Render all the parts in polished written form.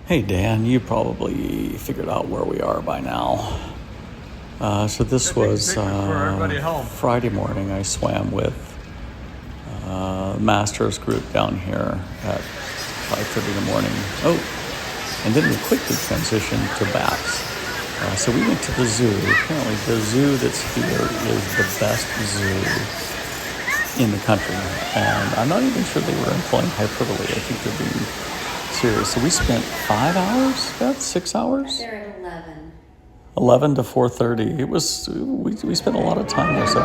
Hey Dan, you probably figured out where we are by now. So this was Friday morning. I swam with Masters group down here at 5:30 in the morning. Oh, and then we quickly transitioned to bats. So we went to the zoo. Apparently the zoo that's here is the best zoo in the country. And I'm not even sure they were employing hyperbole. I think they're being serious. So we spent 5 hours, Beth, 6 hours? They're at 11. 11 to 4:30. It was, we spent a lot of time there. So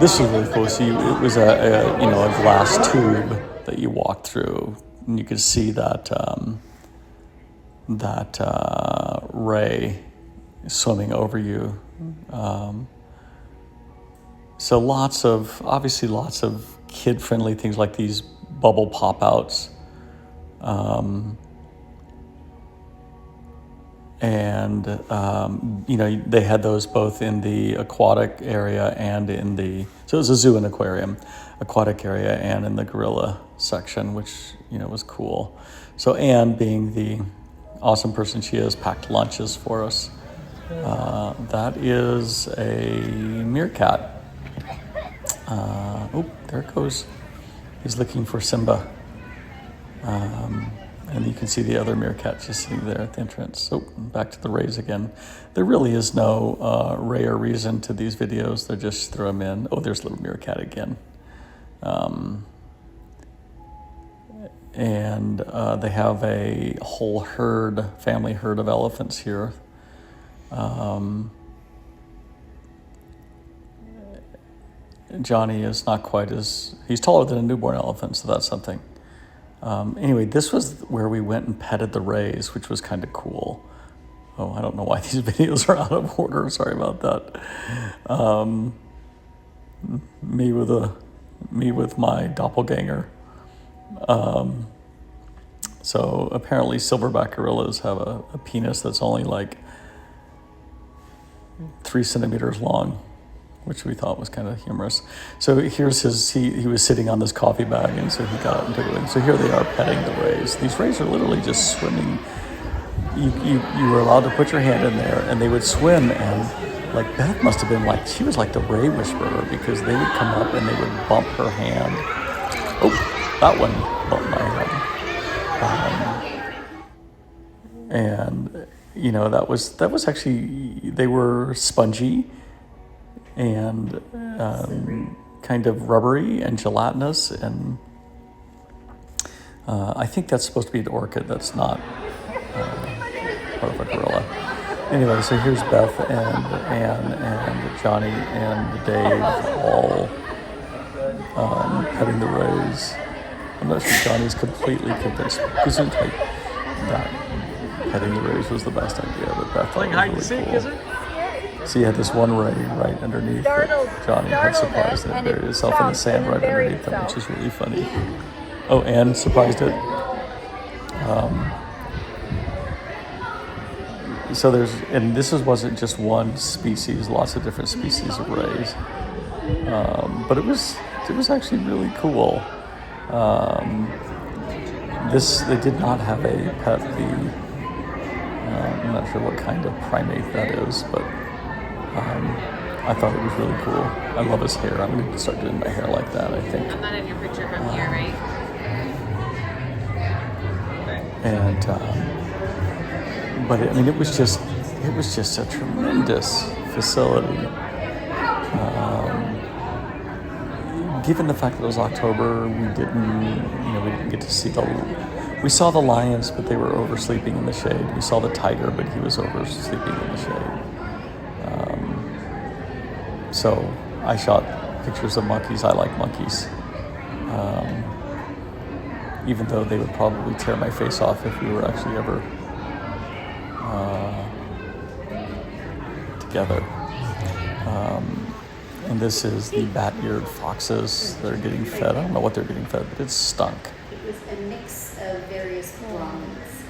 this was really cool. So it was a glass tube that you walked through, and you could see that ray swimming over you. So lots of kid-friendly things like these bubble pop-outs. They had those both in the aquatic area and so it was a zoo and aquarium, aquatic area and in the gorilla section, which, was cool. So Anne, being the awesome person she is, packed lunches for us. That is a meerkat. There it goes. He's looking for Simba. And you can see the other meerkat just sitting there at the entrance. So back to the rays again. There really is no ray or reason to these videos. They just throw them in. Oh, there's little meerkat again. They have a whole family herd of elephants here. Johnny is not quite he's taller than a newborn elephant, so that's something. Anyway, this was where we went and petted the rays, which was kind of cool. Oh, I don't know why these videos are out of order. Sorry about that. Me with my doppelganger. So apparently silverback gorillas have a penis that's only like 3 centimeters long, which we thought was kind of humorous. So here's he was sitting on this coffee bag, and so he got up and took it in. So here they are petting the rays. These rays are literally just swimming. You were allowed to put your hand in there, and they would swim, and like Beth must have been like, she was like the ray whisperer, because they would come up and they would bump her hand. Oh, that one bumped my hand. That was actually, they were spongy and kind of rubbery and gelatinous, and I think that's supposed to be an orchid. That's not part of a gorilla. Anyway, so here's Beth and Anne and Johnny and Dave all petting the rays. I'm not sure Johnny's completely convinced. Gesundheit that petting the rays was the best idea, but Beth thought it was really cool. So you had this one ray right underneath that Johnny had surprised, and it buried itself in the sand right underneath them, which is really funny. Oh, Anne surprised it. And this wasn't just one species, lots of different species of rays. But it was actually really cool. They did not have a pet bee. I'm not sure what kind of primate that is, but I thought it was really cool. I love his hair. I'm going to start doing my hair like that, I think. I'm not in your picture from here, right? It was just a tremendous facility. Given the fact that it was October, we didn't get to see we saw the lions, but they were oversleeping in the shade. We saw the tiger, but he was oversleeping in the shade. So I shot pictures of monkeys. I like monkeys. Even though they would probably tear my face off if we were actually ever together. And this is the bat-eared foxes that are getting fed. I don't know what they're getting fed, but it stunk. It was a mix of various raw meats.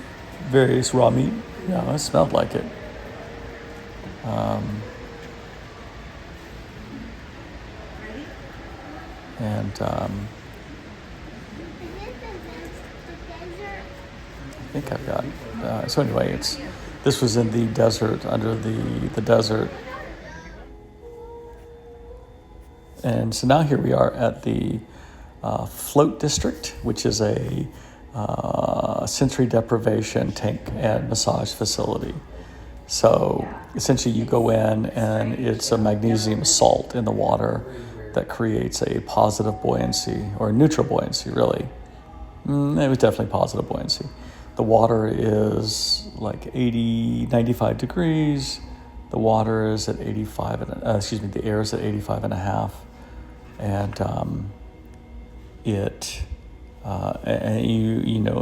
Various raw meat? Yeah, it smelled like it. think I've got. So anyway, this was in the desert, under the desert. And so now here we are at the Float District, which is a sensory deprivation tank and massage facility. So essentially you go in and it's a magnesium salt in the water that creates a positive buoyancy, or neutral buoyancy really. It was definitely positive buoyancy. The water is like 95 degrees. The water is at 85, the air is at 85 and a half. And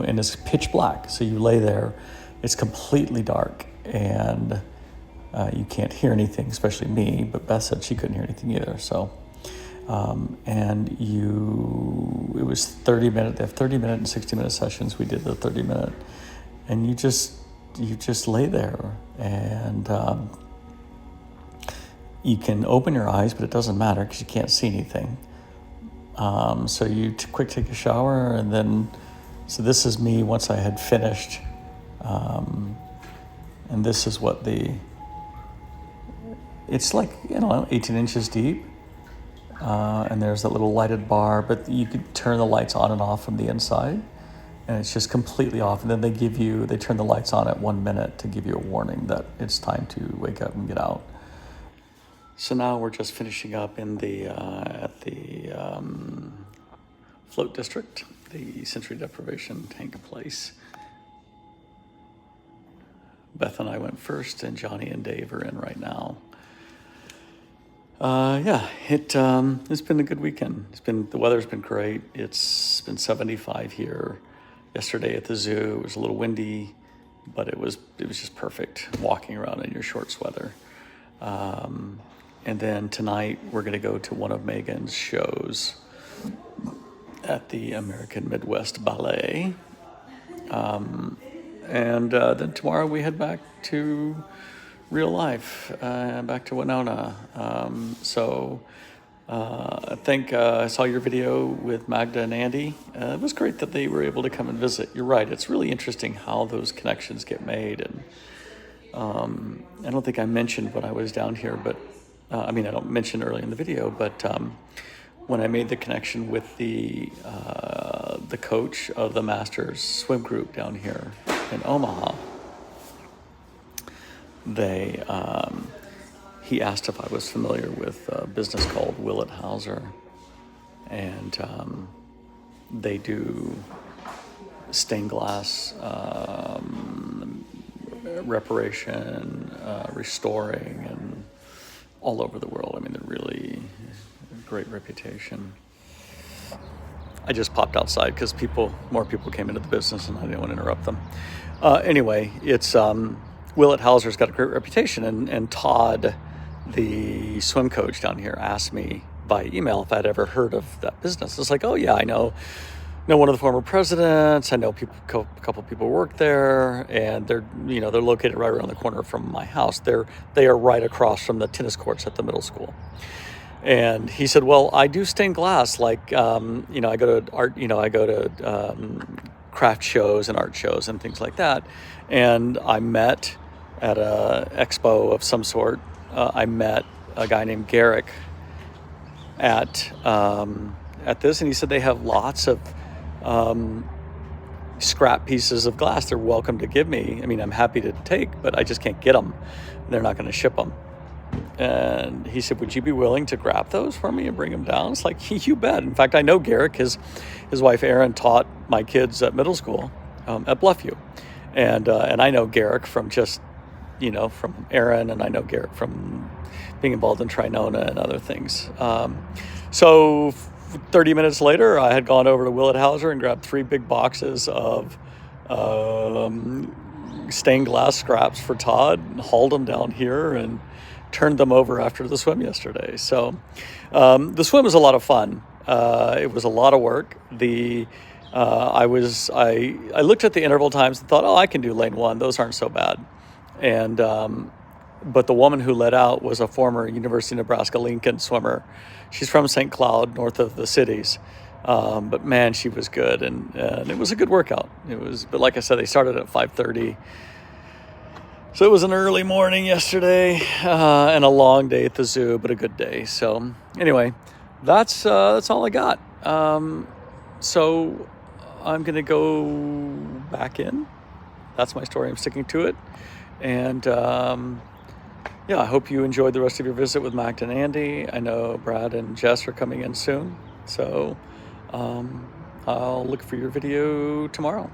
and it's pitch black. So you lay there, it's completely dark, and you can't hear anything, especially me, but Beth said she couldn't hear anything either. So, it was 30 minute, they have 30 minute and 60 minute sessions. We did the 30 minute, and you just lay there, and you can open your eyes, but it doesn't matter because you can't see anything. So you quick take a shower, and then, so this is me once I had finished, and this is what it's like, 18 inches deep, and there's that little lighted bar, but you could turn the lights on and off from the inside, and it's just completely off, and then they turn the lights on at 1 minute to give you a warning that it's time to wake up and get out. So now we're just finishing up in at the Float District, the sensory deprivation tank place. Beth and I went first, and Johnny and Dave are in right now. It's been a good weekend. The weather's been great. It's been 75 here. Yesterday at the zoo, it was a little windy, but it was just perfect walking around in your shorts weather. And then tonight we're going to go to one of Megan's shows at the American Midwest Ballet. And then tomorrow we head back to real life, back to Winona. I think I saw your video with Magda and Andy. It was great that they were able to come and visit. You're right. It's really interesting how those connections get made. And I don't think I mentioned when I was down here, but I don't mention early in the video, but when I made the connection with the coach of the Masters swim group down here in Omaha, he asked if I was familiar with a business called Willett Hauser, and they do stained glass reparation, restoring, and all over the world. They're really great reputation. I just popped outside because more people came into the business, and I didn't want to interrupt them. Anyway, it's Willett Hauser's got a great reputation, and Todd, the swim coach down here, asked me by email if I'd ever heard of that business. It's like, oh yeah, I know one of the former presidents. I know a couple people work there, and they're located right around the corner from my house. They are right across from the tennis courts at the middle school. And he said, well, I do stained glass. I go to art, I go to craft shows and art shows and things like that. And I met at a expo of some sort. I met a guy named Garrick at this, and he said they have lots of scrap pieces of glass they're welcome to give me. I'm happy to take, but I just can't get them. They're not going to ship them. And he said, would you be willing to grab those for me and bring them down? It's like, you bet. In fact, I know Garrick. His wife Erin taught my kids at middle school at Bluffview, and I know Garrick from just from Erin, and I know Garrick from being involved in Trinona and other things. So 30 minutes later, I had gone over to Willett Hauser and grabbed 3 big boxes of stained glass scraps for Todd, and hauled them down here and turned them over after the swim yesterday. So the swim was a lot of fun. It was a lot of work. I looked at the interval times and thought, I can do lane 1. Those aren't so bad. And but the woman who led out was a former University of Nebraska Lincoln swimmer. She's from St. Cloud, north of the cities. But man, she was good, and it was a good workout. But like I said, they started at 5:30. So it was an early morning yesterday, and a long day at the zoo, but a good day. So anyway, that's all I got. So I'm gonna go back in. That's my story. I'm sticking to it, and yeah, I hope you enjoyed the rest of your visit with Mac and Andy. I know Brad and Jess are coming in soon, so I'll look for your video tomorrow.